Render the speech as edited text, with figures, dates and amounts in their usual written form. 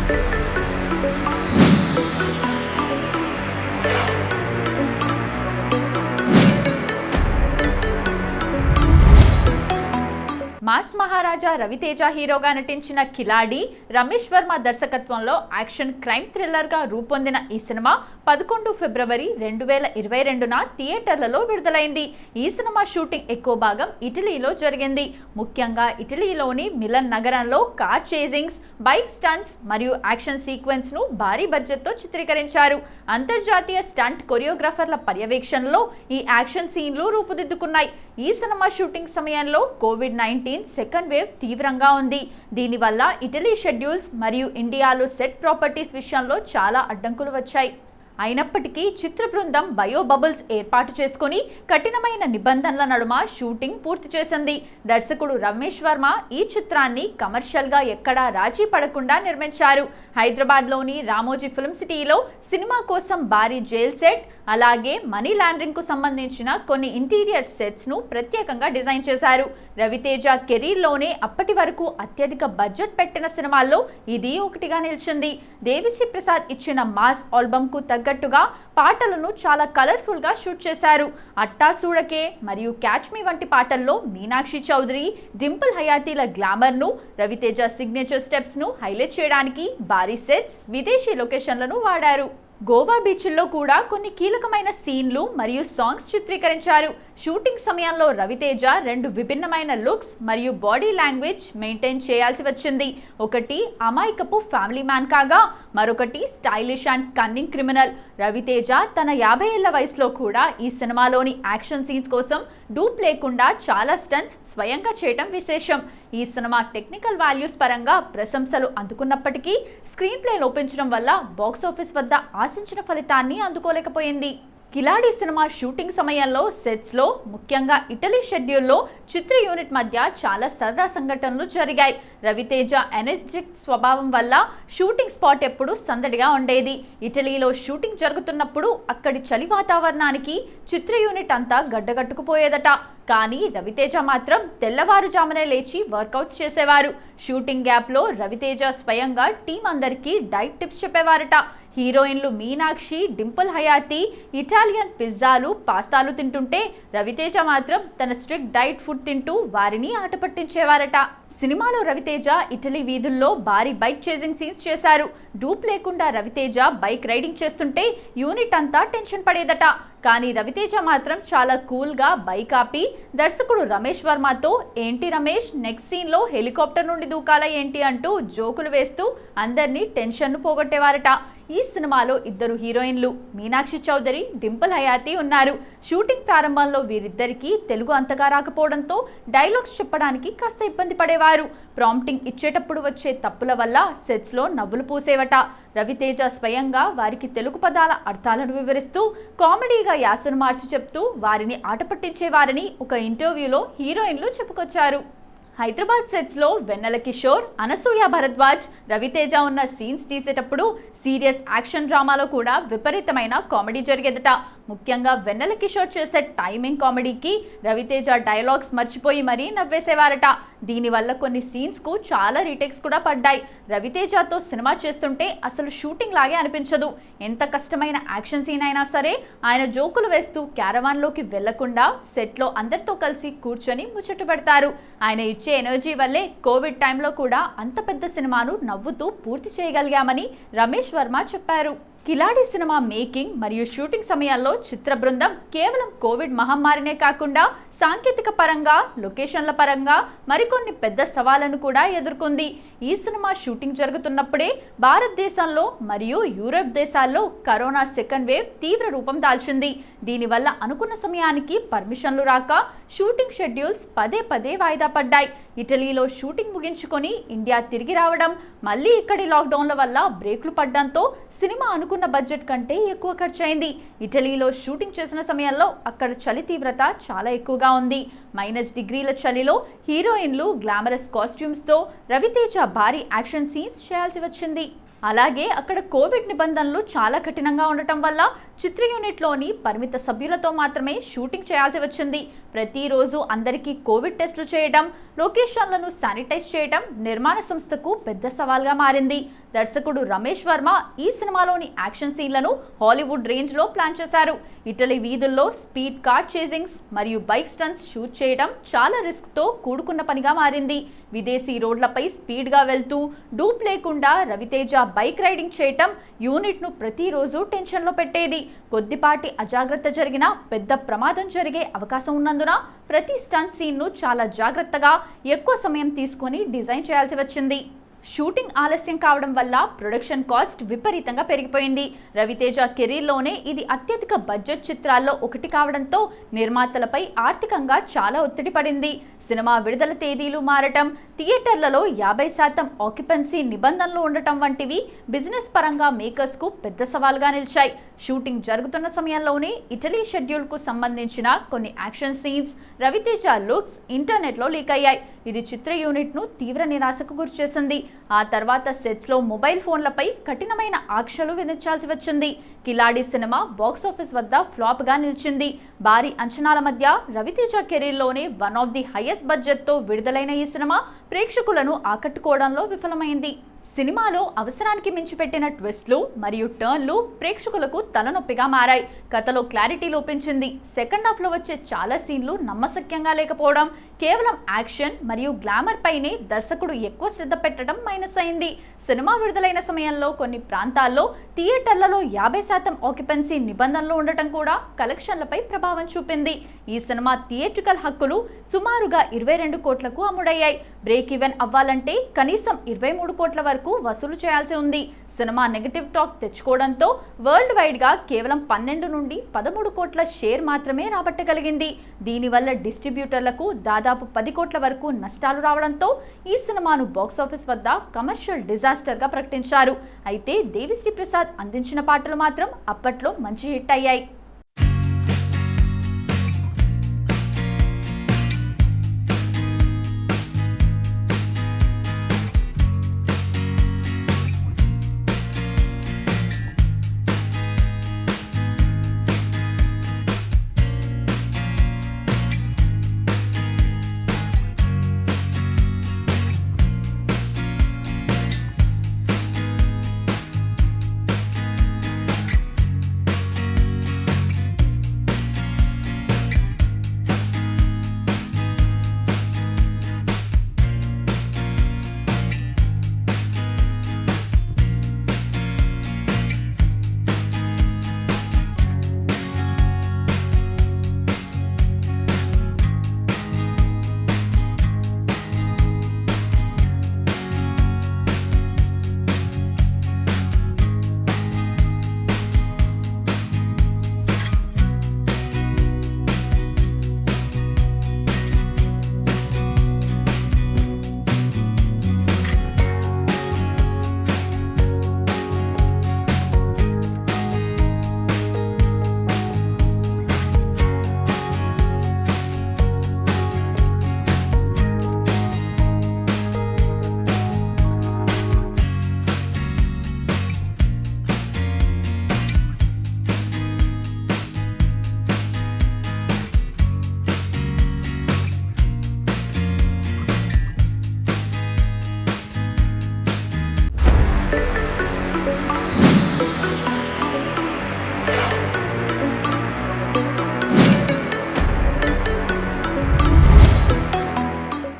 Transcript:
Mass మహారాజా రవితేజ హీరోగా నటించిన కిలాడి రమేష్ వర్మ దర్శకత్వంలో యాక్షన్ క్రైమ్ థ్రిల్లర్గా రూపొందిన ఈ సినిమా 11 ఫిబ్రవరి 2022న థియేటర్లలో విడుదలైంది. ఈ సినిమా షూటింగ్ ఎక్కువ భాగం ఇటలీలో జరిగింది. ముఖ్యంగా ఇటలీలోని మిలన్ నగరంలో కార్ చేజింగ్స్, బైక్ స్టంట్స్ మరియు యాక్షన్ సీక్వెన్స్ ను భారీ బడ్జెట్ తో చిత్రీకరించారు. అంతర్జాతీయ స్టంట్ కొరియోగ్రాఫర్ల పర్యవేక్షణలో ఈ యాక్షన్ సీన్లు రూపుదిద్దుకున్నాయి. ఈ సినిమా షూటింగ్ సమయంలో కోవిడ్-19 సెకండ్ వేవ్ తీవ్రంగా ఉంది. దీనివల్ల ఇటలీ షెడ్యూల్స్ మరియు ఇండియాలో సెట్ ప్రాపర్టీస్ విషయంలో చాలా అడ్డంకులు వచ్చాయి. అయినప్పటికీ చిత్ర బృందం బయో బబుల్స్ ఏర్పాటు చేసుకుని కఠినమైన నిబంధనల నడుమ షూటింగ్ పూర్తి చేసింది. దర్శకుడు రమేష్ వర్మ ఈ చిత్రాన్ని కమర్షియల్గా ఎక్కడా రాజీ పడకుండా నిర్మించారు. హైదరాబాద్లోని రామోజీ ఫిల్మ్ సిటీలో సినిమా కోసం భారీ జైల్ సెట్, అలాగే మనీ లాండరింగ్ కు సంబంధించిన కొన్ని ఇంటీరియర్ సెట్స్ ను ప్రత్యేకంగా డిజైన్ చేశారు. రవితేజ కెరీర్లోనే అప్పటి వరకు అత్యధిక బడ్జెట్ పెట్టిన సినిమాల్లో ఇది ఒకటిగా నిలిచింది. దేవిశ్రీ ప్రసాద్ ఇచ్చిన మాస్ ఆల్బమ్ కు తగ్గట్టుగా పాటలను చాలా కలర్ఫుల్ గా షూట్ చేశారు. అట్టా సూడకే మరియు క్యాచ్ మీ వంటి పాటల్లో మీనాక్షి చౌదరి, డింపుల్ హయాతీల గ్లామర్ ను, రవితేజ సిగ్నేచర్ స్టెప్స్ ను హైలైట్ చేయడానికి భారీ సెట్స్, విదేశీ లొకేషన్లను వాడారు. గోవా బీచ్ల్లో కూడా కొన్ని కీలకమైన సీన్లు మరియు సాంగ్స్ చిత్రీకరించారు. షూటింగ్ సమయంలో రవితేజ 2 విభిన్నమైన లుక్స్ మరియు బాడీ లాంగ్వేజ్ మెయింటైన్ చేయాల్సి వచ్చింది. ఒకటి అమాయకపు ఫ్యామిలీ మ్యాన్ కాగా, మరొకటి stylish and cunning criminal. Ravi Teja తన 50 ఏళ్ల వయసులో కూడా ఈ సినిమాలోని యాక్షన్ సీన్స్ కోసం డూప్ లేకుండా చాలా స్టంట్స్ స్వయంగా చేయటం విశేషం. ఈ సినిమా టెక్నికల్ వాల్యూస్ పరంగా ప్రశంసలు అందుకున్నప్పటికీ స్క్రీన్ ప్లే లోపించడం వల్ల బాక్సాఫీస్ వద్ద ఆశించిన ఫలితాన్ని అందుకోలేకపోయింది. కిలాడి సినిమా షూటింగ్ సమయంలో సెట్స్లో, ముఖ్యంగా ఇటలీ షెడ్యూల్లో చిత్ర యూనిట్ మధ్య చాలా సరదా సంఘటనలు జరిగాయి. రవితేజ ఎనర్జిక్ స్వభావం వల్ల షూటింగ్ స్పాట్ ఎప్పుడు సందడిగా ఉండేది. ఇటలీలో షూటింగ్ జరుగుతున్నప్పుడు అక్కడి చలి వాతావరణానికి చిత్ర యూనిట్ అంతా గడ్డగట్టుకుపోయేదట. కానీ రవితేజ మాత్రం తెల్లవారుజామునే లేచి వర్కౌట్స్ చేసేవారు. షూటింగ్ గ్యాప్లో రవితేజ స్వయంగా టీం అందరికీ డైట్ టిప్స్ చెప్పేవారట. హీరోయిన్లు మీనాక్షి, డింపుల్ హయాతి ఇటాలియన్ పిజ్జాలు, పాస్తాలు తింటుంటే రవితేజ మాత్రం తన స్ట్రిక్ట్ డైట్ ఫుడ్ తింటూ వారిని ఆట పట్టించేవారట. సినిమాలో రవితేజ ఇటలీ వీధుల్లో భారీ బైక్ చేజింగ్ సీన్స్ చేశారు. డూప్ లేకుండా రవితేజ బైక్ రైడింగ్ చేస్తుంటే యూనిట్ అంతా టెన్షన్ పడేదట. కానీ రవితేజ మాత్రం చాలా కూల్గా బైక్ ఆపి దర్శకుడు రమేష్ వర్మతో, ఏంటి రమేష్ నెక్స్ట్ సీన్లో హెలికాప్టర్ నుండి దూకాలా ఏంటి అంటూ జోకులు వేస్తూ అందరినీ టెన్షన్ను పోగొట్టేవారట. ఈ సినిమాలో 2 హీరోయిన్లు మీనాక్షి చౌదరి, డింపుల్ హయాతి ఉన్నారు. షూటింగ్ ప్రారంభంలో వీరిద్దరికీ తెలుగు అంతగా రాకపోవడంతో డైలాగ్స్ చెప్పడానికి కాస్త ఇబ్బంది పడేవారు. ప్రాంప్టింగ్ ఇచ్చేటప్పుడు వచ్చే తప్పుల వల్ల సెట్స్లో నవ్వులు పూసేవట. రవితేజ స్వయంగా వారికి తెలుగు పదాల అర్థాలను వివరిస్తూ కామెడీగా యాసను మార్చి చెప్తూ వారిని ఆట పట్టించేవారని ఒక ఇంటర్వ్యూలో హీరోయిన్లు చెప్పుకొచ్చారు. హైదరాబాద్ సెట్స్లో వెన్నెల కిషోర్, అనసూయ భరద్వాజ్, రవితేజ ఉన్న సీన్స్ తీసేటప్పుడు సీరియస్ యాక్షన్ డ్రామాలో కూడా విపరీతమైన కామెడీ జరిగేదట. ముఖ్యంగా వెన్నెల కిషోర్ చేసే టైమింగ్ కామెడీకి రవితేజ డైలాగ్స్ మర్చిపోయి మరీ నవ్వేసేవారట. దీనివల్ల కొన్ని సీన్స్కు చాలా రీటేక్స్ కూడా పడ్డాయి. రవితేజతో సినిమా చేస్తుంటే అసలు షూటింగ్ లాగే అనిపించదు. ఎంత కష్టమైన యాక్షన్ సీన్ అయినా సరే ఆయన జోకులు వేస్తూ క్యారవాన్లోకి వెళ్లకుండా సెట్లో అందరితో కలిసి కూర్చొని ముచ్చట పెడతారు. ఆయన ఇచ్చే ఎనర్జీ వల్లే కోవిడ్ టైంలో కూడా అంత పెద్ద సినిమాను నవ్వుతూ పూర్తి చేయగలిగామని రమేష్ వర్మ చెప్పారు. కిలాడి సినిమా మేకింగ్ మరియు షూటింగ్ సమయాల్లో చిత్ర బృందం కేవలం కోవిడ్ మహమ్మారినే కాకుండా సాంకేతిక పరంగా, లొకేషన్ల పరంగా మరికొన్ని పెద్ద సవాళ్లను కూడా ఎదుర్కొంది. ఈ సినిమా షూటింగ్ జరుగుతున్నప్పుడే భారతదేశంలో మరియు యూరోప్ దేశాల్లో కరోనా సెకండ్ వేవ్ తీవ్ర రూపం దాల్చింది. దీనివల్ల అనుకున్న సమయానికి పర్మిషన్లు రాక షూటింగ్ షెడ్యూల్స్ పదే వాయిదా పడ్డాయి. ఇటలీలో షూటింగ్ ముగించుకొని ఇండియా తిరిగి రావడం, మళ్ళీ ఇక్కడి లాక్డౌన్ల వల్ల బ్రేక్లు పడ్డంతో సినిమా అనుకున్న బడ్జెట్ కంటే ఎక్కువ ఖర్చయింది. ఇటలీలో షూటింగ్ చేసిన సమయంలో అక్కడ చలి తీవ్రత చాలా ఎక్కువగా ఉంది. -డిగ్రీల చలిలో హీరోయిన్లు గ్లామరస్ కాస్ట్యూమ్స్తో రవితేజ భారీ యాక్షన్ సీన్స్ చేయాల్సి వచ్చింది. అలాగే అక్కడ కోవిడ్ నిబంధనలు చాలా కఠినంగా ఉండటం వల్ల చిత్ర యూనిట్లోని పరిమిత సభ్యులతో మాత్రమే షూటింగ్ చేయాల్సి వచ్చింది. ప్రతిరోజు అందరికీ కోవిడ్ టెస్టులు చేయడం, లొకేషన్లను శానిటైజ్ చేయడం నిర్మాణ సంస్థకు పెద్ద సవాల్గా మారింది. దర్శకుడు రమేష్ వర్మ ఈ సినిమాలోని యాక్షన్ సీన్లను హాలీవుడ్ రేంజ్లో ప్లాన్ చేశారు. ఇటలీ వీధుల్లో స్పీడ్ కార్ చేజింగ్స్ మరియు బైక్ స్టంట్స్ షూట్ చేయడం చాలా రిస్క్తో కూడుకున్న పనిగా మారింది. విదేశీ రోడ్లపై స్పీడ్గా వెళ్తూ డూప్ లేకుండా రవితేజ బైక్ రైడింగ్ చేయటం యూనిట్ను ప్రతిరోజు టెన్షన్లో పెట్టేది. కొద్దిపాటి అజాగ్రత్త జరిగినా పెద్ద ప్రమాదం జరిగే అవకాశం ఉన్నందున ప్రతి స్టంట్ సీన్ను చాలా జాగ్రత్తగా ఎక్కువ సమయం తీసుకొని డిజైన్ చేయాల్సి వచ్చింది. షూటింగ్ ఆలస్యం కావడం వల్ల ప్రొడక్షన్ కాస్ట్ విపరీతంగా పెరిగిపోయింది. రవితేజ కెరీర్లోనే ఇది అత్యధిక బడ్జెట్ చిత్రాల్లో ఒకటి కావడంతో నిర్మాతలపై ఆర్థికంగా చాలా ఒత్తిడి పడింది. సినిమా విడుదల తేదీలు మారటం, థియేటర్లలో 50% ఆక్యుపెన్సీ నిబంధనలు ఉండటం వంటివి బిజినెస్ పరంగా మేకర్స్కు పెద్ద సవాల్గా నిలిచాయి. షూటింగ్ జరుగుతున్న సమయంలోనే ఇటలీ షెడ్యూల్కు సంబంధించిన కొన్ని యాక్షన్ సీన్స్, రవితేజ లుక్స్ ఇంటర్నెట్లో లీక్ అయ్యాయి. ఇది చిత్ర యూనిట్ను తీవ్ర నిరాశకు గురిచేసింది. ఆ తర్వాత సెట్స్లో మొబైల్ ఫోన్లపై కఠినమైన ఆంక్షలు విధించాల్సి వచ్చింది. కిలాడి సినిమా బాక్సాఫీస్ వద్ద ఫ్లాప్గా నిలిచింది. భారీ అంచనాల మధ్య రవితేజ కెరీర్లోనే వన్ ఆఫ్ ది హైయెస్ట్ బడ్జెట్తో విడుదలైన ఈ సినిమా ప్రేక్షకులను ఆకట్టుకోవడంలో విఫలమైంది. సినిమాలో అవసరానికి మించి పెట్టిన ట్విస్ట్లు మరియు టర్న్లు ప్రేక్షకులకు తలనొప్పిగా మారాయి. కథలో క్లారిటీ లోపించింది. సెకండ్ హాఫ్లో వచ్చే చాలా సీన్లు నమ్మశక్యంగా లేకపోవడం, కేవలం యాక్షన్ మరియు గ్లామర్ పైనే దర్శకుడు ఎక్కువ శ్రద్ధ పెట్టడం మైనస్ అయింది. సినిమా విడుదలైన సమయంలో కొన్ని ప్రాంతాల్లో థియేటర్లలో 50% ఆక్యుపెన్సీ నిబంధనలు ఉండటం కూడా కలెక్షన్లపై ప్రభావం చూపింది. ఈ సినిమా థియేట్రికల్ హక్కులు సుమారుగా 22 కోట్లకు అమ్ముడయ్యాయి. బ్రేక్ ఈవెన్ అవ్వాలంటే కనీసం 23 కోట్ల వరకు వసూలు చేయాల్సి ఉంది. సినిమా నెగటివ్ టాక్ తెచ్చుకోవడంతో వరల్డ్ వైడ్గా కేవలం 12 నుండి 13 కోట్ల షేర్ మాత్రమే రాబట్టగలిగింది. దీనివల్ల డిస్ట్రిబ్యూటర్లకు దాదాపు 10 కోట్ల వరకు నష్టాలు రావడంతో ఈ సినిమాను బాక్సాఫీస్ వద్ద కమర్షియల్ డిజాస్టర్గా ప్రకటించారు. అయితే దేవిశ్రీ ప్రసాద్ అందించిన పాటలు మాత్రం అప్పట్లో మంచి హిట్ అయ్యాయి.